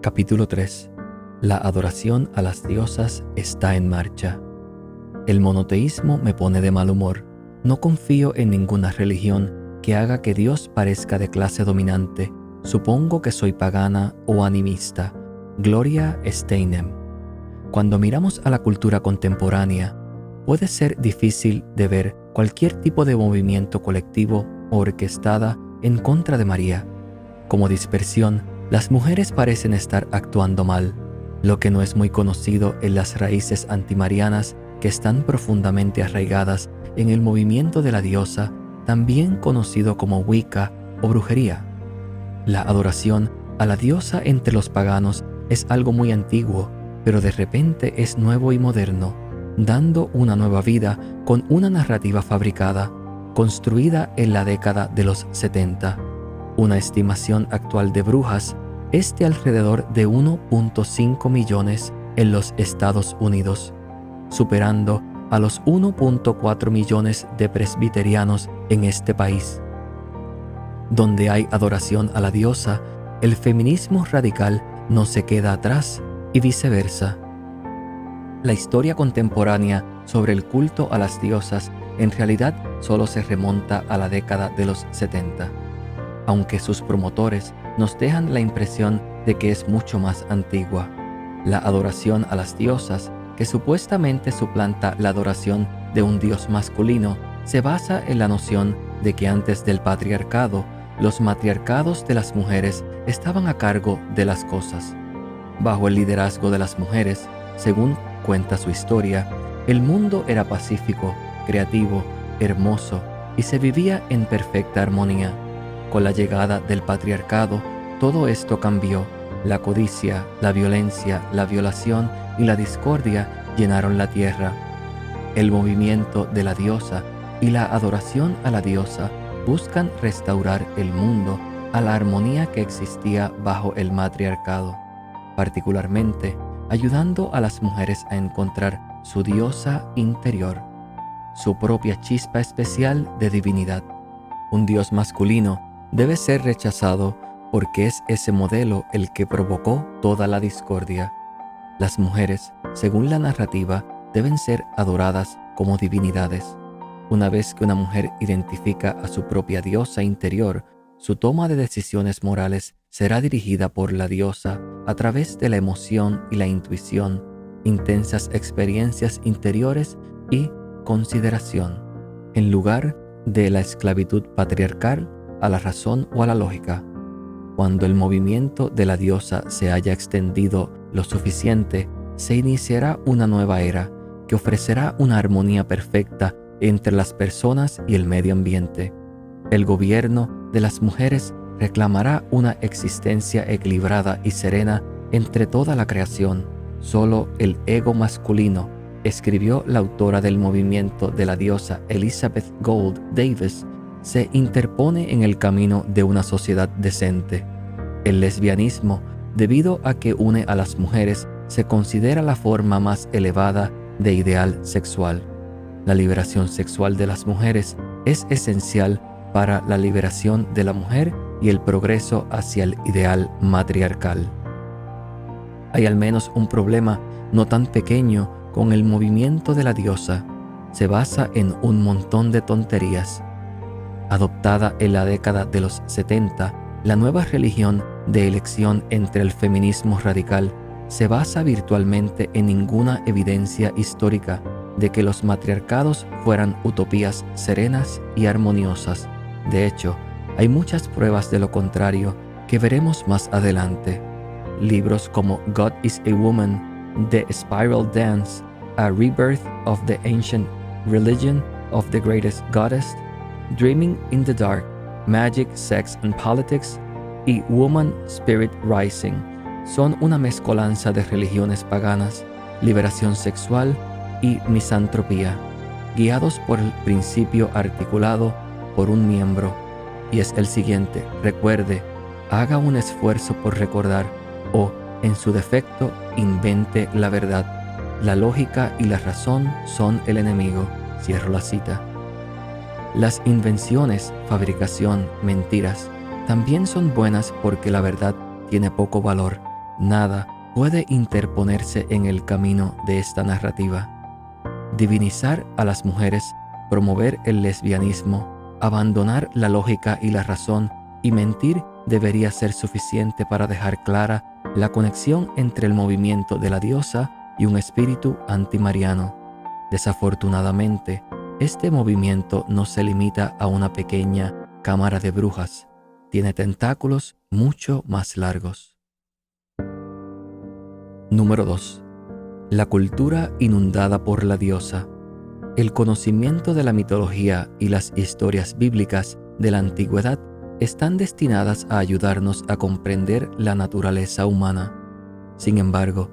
Capítulo 3. La adoración a las diosas está en marcha. El monoteísmo me pone de mal humor. No confío en ninguna religión que haga que Dios parezca de clase dominante. Supongo que soy pagana o animista. Gloria Steinem. Cuando miramos a la cultura contemporánea, puede ser difícil de ver cualquier tipo de movimiento colectivo o orquestada en contra de María. Como dispersión, las mujeres parecen estar actuando mal, lo que no es muy conocido en las raíces antimarianas que están profundamente arraigadas en el movimiento de la diosa, también conocido como Wicca o brujería. La adoración a la diosa entre los paganos es algo muy antiguo, pero de repente es nuevo y moderno, dando una nueva vida con una narrativa fabricada, construida en la década de los 70. Una estimación actual de brujas es de alrededor de 1.5 millones en los Estados Unidos, superando a los 1.4 millones de presbiterianos en este país. Donde hay adoración a la diosa, el feminismo radical no se queda atrás y viceversa. La historia contemporánea sobre el culto a las diosas en realidad solo se remonta a la década de los 70. Aunque sus promotores nos dejan la impresión de que es mucho más antigua. La adoración a las diosas, que supuestamente suplanta la adoración de un dios masculino, se basa en la noción de que antes del patriarcado, los matriarcados de las mujeres estaban a cargo de las cosas. Bajo el liderazgo de las mujeres, según cuenta su historia, el mundo era pacífico, creativo, hermoso y se vivía en perfecta armonía. Con la llegada del patriarcado, todo esto cambió. La codicia, la violencia, la violación y la discordia llenaron la tierra. El movimiento de la diosa y la adoración a la diosa buscan restaurar el mundo a la armonía que existía bajo el matriarcado, particularmente ayudando a las mujeres a encontrar su diosa interior, su propia chispa especial de divinidad. Un dios masculino debe ser rechazado porque es ese modelo el que provocó toda la discordia. Las mujeres, según la narrativa, deben ser adoradas como divinidades. Una vez que una mujer identifica a su propia diosa interior, su toma de decisiones morales será dirigida por la diosa a través de la emoción y la intuición, intensas experiencias interiores y consideración, en lugar de la esclavitud patriarcal a la razón o a la lógica. Cuando el movimiento de la diosa se haya extendido lo suficiente, se iniciará una nueva era que ofrecerá una armonía perfecta entre las personas y el medio ambiente. El gobierno de las mujeres reclamará una existencia equilibrada y serena entre toda la creación. Solo el ego masculino, escribió la autora del movimiento de la diosa Elizabeth Gould Davis, se interpone en el camino de una sociedad decente. El lesbianismo, debido a que une a las mujeres, se considera la forma más elevada de ideal sexual. La liberación sexual de las mujeres es esencial para la liberación de la mujer y el progreso hacia el ideal matriarcal. Hay al menos un problema no tan pequeño con el movimiento de la diosa. Se basa en un montón de tonterías. Adoptada en la década de los 70, la nueva religión de elección entre el feminismo radical se basa virtualmente en ninguna evidencia histórica de que los matriarcados fueran utopías serenas y armoniosas. De hecho, hay muchas pruebas de lo contrario que veremos más adelante. Libros como God is a Woman, The Spiral Dance, A Rebirth of the Ancient Religion of the Greatest Goddess, Dreaming in the Dark, Magic, Sex and Politics y Woman Spirit Rising son una mezcolanza de religiones paganas, liberación sexual y misantropía, guiados por el principio articulado por un miembro, y es el siguiente: recuerde, haga un esfuerzo por recordar o, en su defecto, invente la verdad. La lógica y la razón son el enemigo. Cierro la cita. Las invenciones, fabricación, mentiras, también son buenas porque la verdad tiene poco valor, Nada puede interponerse en el camino de esta narrativa. Divinizar a las mujeres, promover el lesbianismo, abandonar la lógica y la razón y mentir debería ser suficiente para dejar clara la conexión entre el movimiento de la diosa y un espíritu antimariano. Desafortunadamente, este movimiento no se limita a una pequeña cámara de brujas. Tiene tentáculos mucho más largos. Número 2. La cultura inundada por la diosa. El conocimiento de la mitología y las historias bíblicas de la antigüedad están destinadas a ayudarnos a comprender la naturaleza humana. Sin embargo,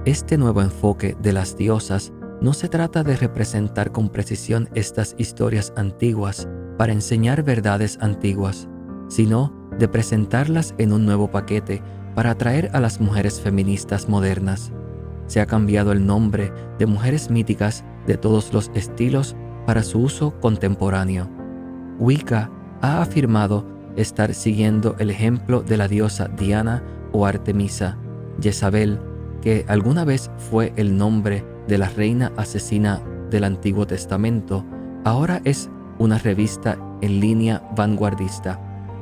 este nuevo enfoque de las diosas no se trata de representar con precisión estas historias antiguas para enseñar verdades antiguas, sino de presentarlas en un nuevo paquete para atraer a las mujeres feministas modernas. Se ha cambiado el nombre de mujeres míticas de todos los estilos para su uso contemporáneo. Wicca ha afirmado estar siguiendo el ejemplo de la diosa Diana o Artemisa. Jezabel, que alguna vez fue el nombre de la reina asesina del Antiguo Testamento, ahora es una revista en línea vanguardista.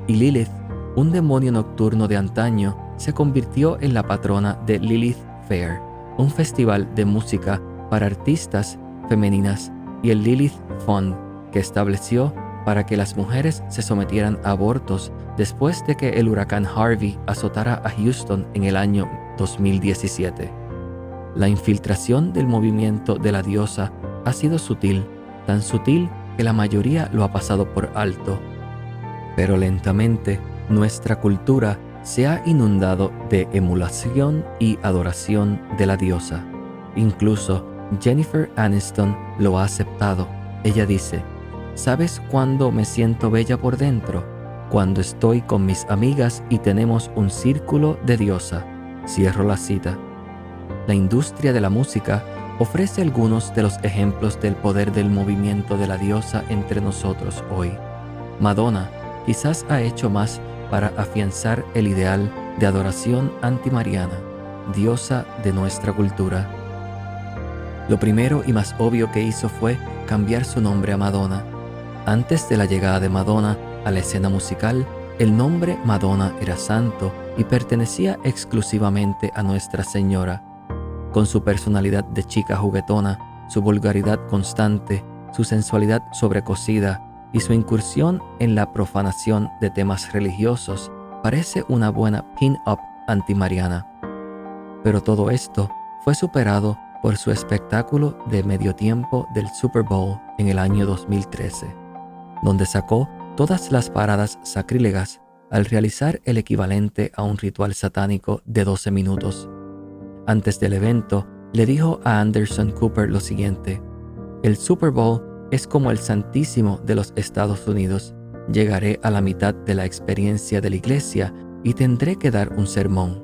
Y Lilith, un demonio nocturno de antaño, se convirtió en la patrona de Lilith Fair, un festival de música para artistas femeninas, y el Lilith Fund, que estableció para que las mujeres se sometieran a abortos después de que el huracán Harvey azotara a Houston en el año 2017. La infiltración del movimiento de la diosa ha sido sutil, tan sutil que la mayoría lo ha pasado por alto. Pero lentamente, nuestra cultura se ha inundado de emulación y adoración de la diosa. Incluso Jennifer Aniston lo ha aceptado. Ella dice: ¿sabes cuándo me siento bella por dentro? Cuando estoy con mis amigas y tenemos un círculo de diosa. Cierro la cita. La industria de la música ofrece algunos de los ejemplos del poder del movimiento de la diosa entre nosotros hoy. Madonna quizás ha hecho más para afianzar el ideal de adoración antimariana, diosa de nuestra cultura. Lo primero y más obvio que hizo fue cambiar su nombre a Madonna. Antes de la llegada de Madonna a la escena musical, el nombre Madonna era santo y pertenecía exclusivamente a Nuestra Señora. Con su personalidad de chica juguetona, su vulgaridad constante, su sensualidad sobrecogida y su incursión en la profanación de temas religiosos, parece una buena pin-up antimariana. Pero todo esto fue superado por su espectáculo de medio tiempo del Super Bowl en el año 2013, donde sacó todas las paradas sacrílegas al realizar el equivalente a un ritual satánico de 12 minutos. Antes del evento, le dijo a Anderson Cooper lo siguiente: el Super Bowl es como el Santísimo de los Estados Unidos. Llegaré a la mitad de la experiencia de la iglesia y tendré que dar un sermón.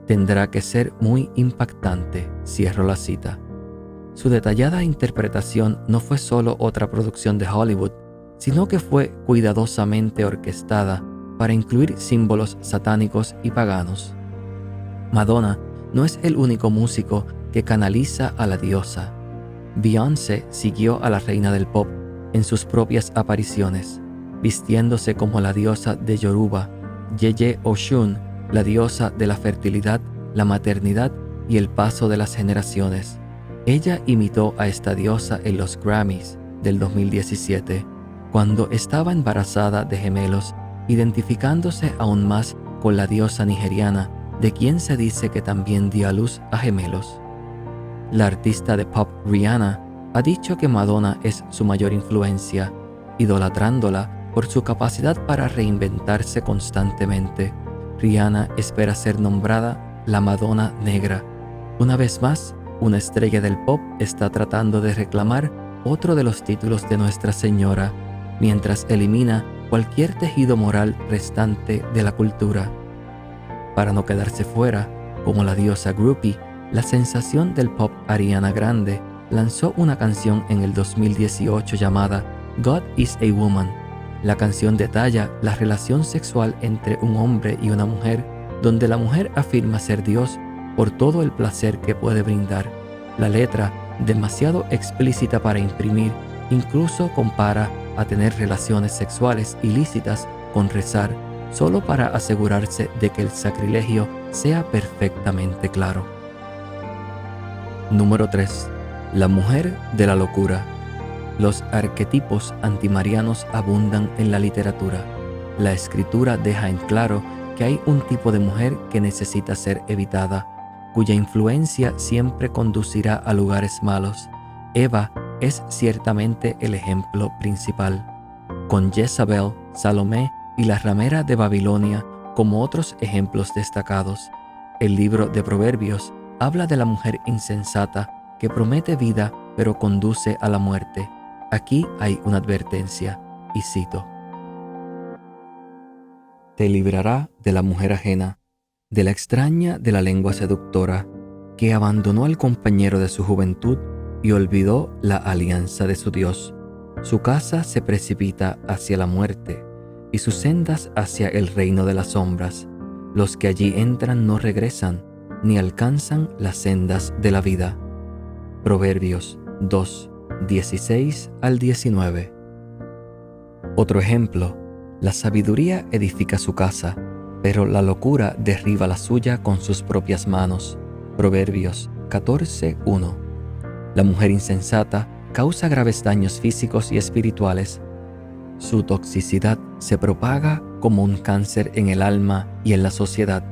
Tendrá que ser muy impactante. Cierro la cita. Su detallada interpretación no fue solo otra producción de Hollywood, sino que fue cuidadosamente orquestada para incluir símbolos satánicos y paganos. Madonna no es el único músico que canaliza a la diosa. Beyoncé siguió a la reina del pop en sus propias apariciones, vistiéndose como la diosa de Yoruba, Yeye Oshun, la diosa de la fertilidad, la maternidad y el paso de las generaciones. Ella imitó a esta diosa en los Grammys del 2017, cuando estaba embarazada de gemelos, identificándose aún más con la diosa nigeriana, de quien se dice que también dio a luz a gemelos. La artista de pop Rihanna ha dicho que Madonna es su mayor influencia, idolatrándola por su capacidad para reinventarse constantemente. Rihanna espera ser nombrada la Madonna Negra. Una vez más, una estrella del pop está tratando de reclamar otro de los títulos de Nuestra Señora, mientras elimina cualquier tejido moral restante de la cultura. Para no quedarse fuera, como la diosa groupie, la sensación del pop Ariana Grande lanzó una canción en el 2018 llamada God is a Woman. La canción detalla la relación sexual entre un hombre y una mujer donde la mujer afirma ser Dios por todo el placer que puede brindar. La letra, demasiado explícita para imprimir, incluso compara a tener relaciones sexuales ilícitas con rezar, solo para asegurarse de que el sacrilegio sea perfectamente claro. Número 3. La mujer de la locura. Los arquetipos antimarianos abundan en la literatura. La escritura deja en claro que hay un tipo de mujer que necesita ser evitada, cuya influencia siempre conducirá a lugares malos. Eva es ciertamente el ejemplo principal, con Jezabel, Salomé y la ramera de Babilonia como otros ejemplos destacados. El libro de Proverbios habla de la mujer insensata que promete vida pero conduce a la muerte. Aquí hay una advertencia, y cito: Te librará de la mujer ajena, de la extraña de la lengua seductora, que abandonó al compañero de su juventud y olvidó la alianza de su Dios. Su casa se precipita hacia la muerte y sus sendas hacia el reino de las sombras. Los que allí entran no regresan, ni alcanzan las sendas de la vida. Proverbios 2, 16 al 19. Otro ejemplo: la sabiduría edifica su casa, pero la locura derriba la suya con sus propias manos. Proverbios 14:1. La mujer insensata causa graves daños físicos y espirituales. Su toxicidad se propaga como un cáncer en el alma y en la sociedad.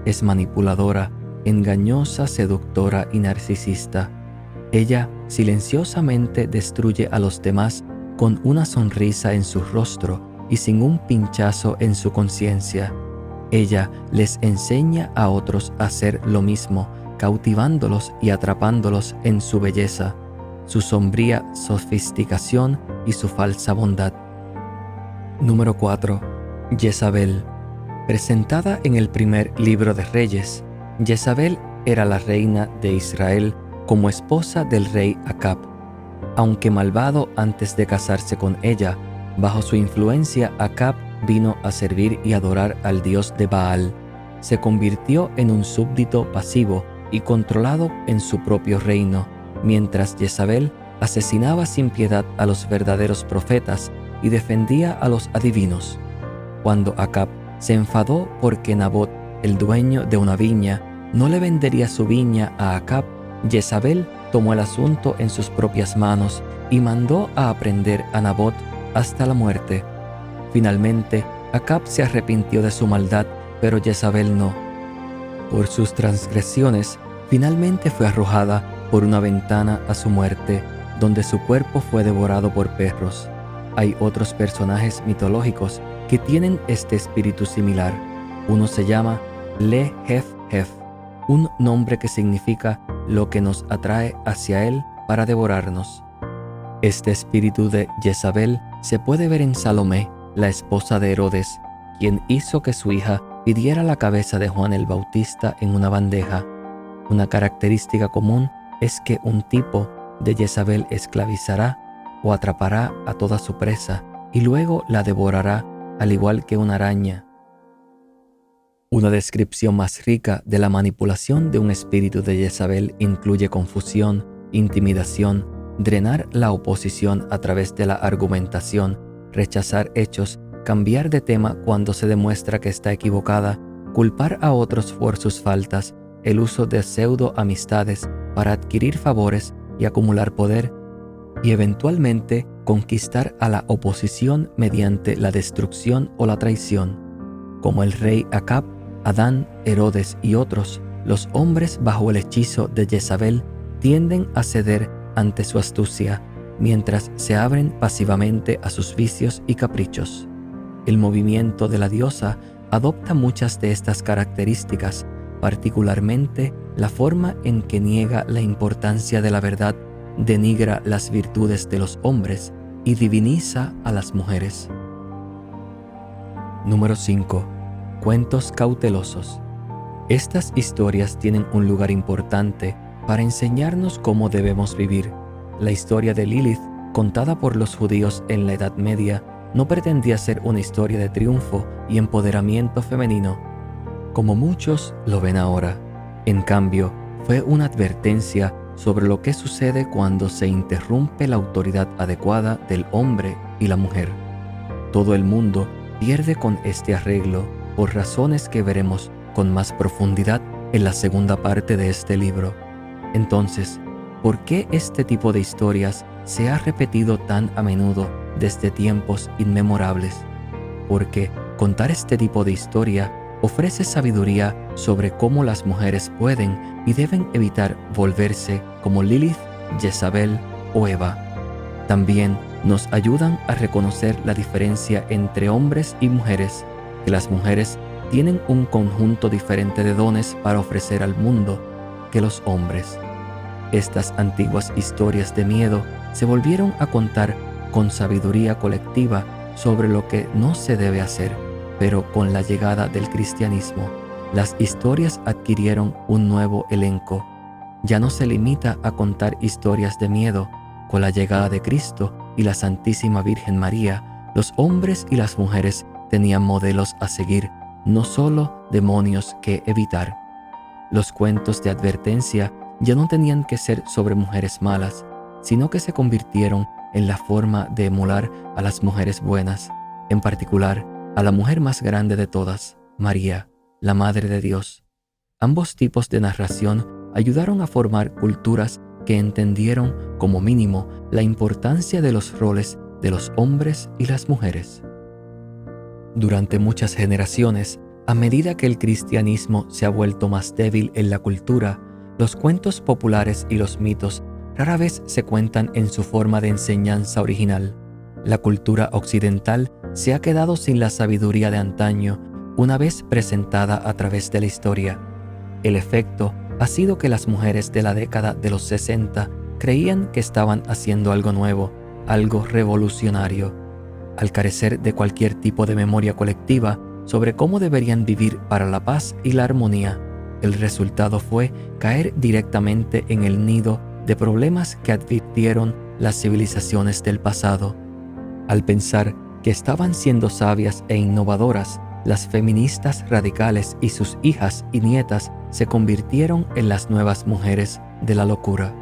Es manipuladora, engañosa, seductora y narcisista. Ella silenciosamente destruye a los demás con una sonrisa en su rostro y sin un pinchazo en su conciencia. Ella les enseña a otros a hacer lo mismo, cautivándolos y atrapándolos en su belleza, su sombría sofisticación y su falsa bondad. Número 4. Jezabel. Presentada en el primer libro de Reyes, Jezabel era la reina de Israel como esposa del rey Acab. Aunque malvado antes de casarse con ella, bajo su influencia Acab vino a servir y adorar al dios de Baal. Se convirtió en un súbdito pasivo y controlado en su propio reino, mientras Jezabel asesinaba sin piedad a los verdaderos profetas y defendía a los adivinos. Cuando Acab se enfadó porque Nabot, el dueño de una viña, no le vendería su viña a Acab, Jezabel tomó el asunto en sus propias manos y mandó a aprender a Nabot hasta la muerte. Finalmente, Acab se arrepintió de su maldad, pero Jezabel no. Por sus transgresiones, finalmente fue arrojada por una ventana a su muerte, donde su cuerpo fue devorado por perros. Hay otros personajes mitológicos que tienen este espíritu similar. Uno se llama Le-Hef-Hef, un nombre que significa lo que nos atrae hacia él para devorarnos. Este espíritu de Jezabel se puede ver en Salomé, la esposa de Herodes, quien hizo que su hija pidiera la cabeza de Juan el Bautista en una bandeja. Una característica común es que un tipo de Jezabel esclavizará o atrapará a toda su presa y luego la devorará al igual que una araña. Una descripción más rica de la manipulación de un espíritu de Jezabel incluye confusión, intimidación, drenar la oposición a través de la argumentación, rechazar hechos, cambiar de tema cuando se demuestra que está equivocada, culpar a otros por sus faltas, el uso de pseudo-amistades para adquirir favores y acumular poder, y eventualmente conquistar a la oposición mediante la destrucción o la traición. Como el rey Acab, Adán, Herodes y otros, los hombres bajo el hechizo de Jezabel tienden a ceder ante su astucia, mientras se abren pasivamente a sus vicios y caprichos. El movimiento de la diosa adopta muchas de estas características, particularmente la forma en que niega la importancia de la verdad, denigra las virtudes de los hombres y diviniza a las mujeres. Número 5. Cuentos cautelosos. Estas historias tienen un lugar importante para enseñarnos cómo debemos vivir. La historia de Lilith, contada por los judíos en la Edad Media, no pretendía ser una historia de triunfo y empoderamiento femenino. como muchos lo ven ahora. En cambio, fue una advertencia sobre lo que sucede cuando se interrumpe la autoridad adecuada del hombre y la mujer. Todo el mundo pierde con este arreglo por razones que veremos con más profundidad en la segunda parte de este libro. Entonces, ¿por qué este tipo de historias se ha repetido tan a menudo desde tiempos inmemorables? Porque contar este tipo de historia ofrece sabiduría sobre cómo las mujeres pueden y deben evitar volverse como Lilith, Jezabel o Eva. También nos ayudan a reconocer la diferencia entre hombres y mujeres, que las mujeres tienen un conjunto diferente de dones para ofrecer al mundo que los hombres. Estas antiguas historias de miedo se volvieron a contar con sabiduría colectiva sobre lo que no se debe hacer, pero con la llegada del cristianismo, las historias adquirieron un nuevo elenco. Ya no se limita a contar historias de miedo. Con la llegada de Cristo y la Santísima Virgen María, los hombres y las mujeres tenían modelos a seguir, no solo demonios que evitar. Los cuentos de advertencia ya no tenían que ser sobre mujeres malas, sino que se convirtieron en la forma de emular a las mujeres buenas, en particular a la mujer más grande de todas, María, la Madre de Dios. Ambos tipos de narración ayudaron a formar culturas que entendieron como mínimo la importancia de los roles de los hombres y las mujeres. Durante muchas generaciones, a medida que el cristianismo se ha vuelto más débil en la cultura, los cuentos populares y los mitos rara vez se cuentan en su forma de enseñanza original. La cultura occidental se ha quedado sin la sabiduría de antaño una vez presentada a través de la historia. El efecto ha sido que las mujeres de la década de los 60 creían que estaban haciendo algo nuevo, algo revolucionario. Al carecer de cualquier tipo de memoria colectiva sobre cómo deberían vivir para la paz y la armonía, el resultado fue caer directamente en el nido de problemas que advirtieron las civilizaciones del pasado. Al pensar que estaban siendo sabias e innovadoras, las feministas radicales y sus hijas y nietas se convirtieron en las nuevas mujeres de la locura.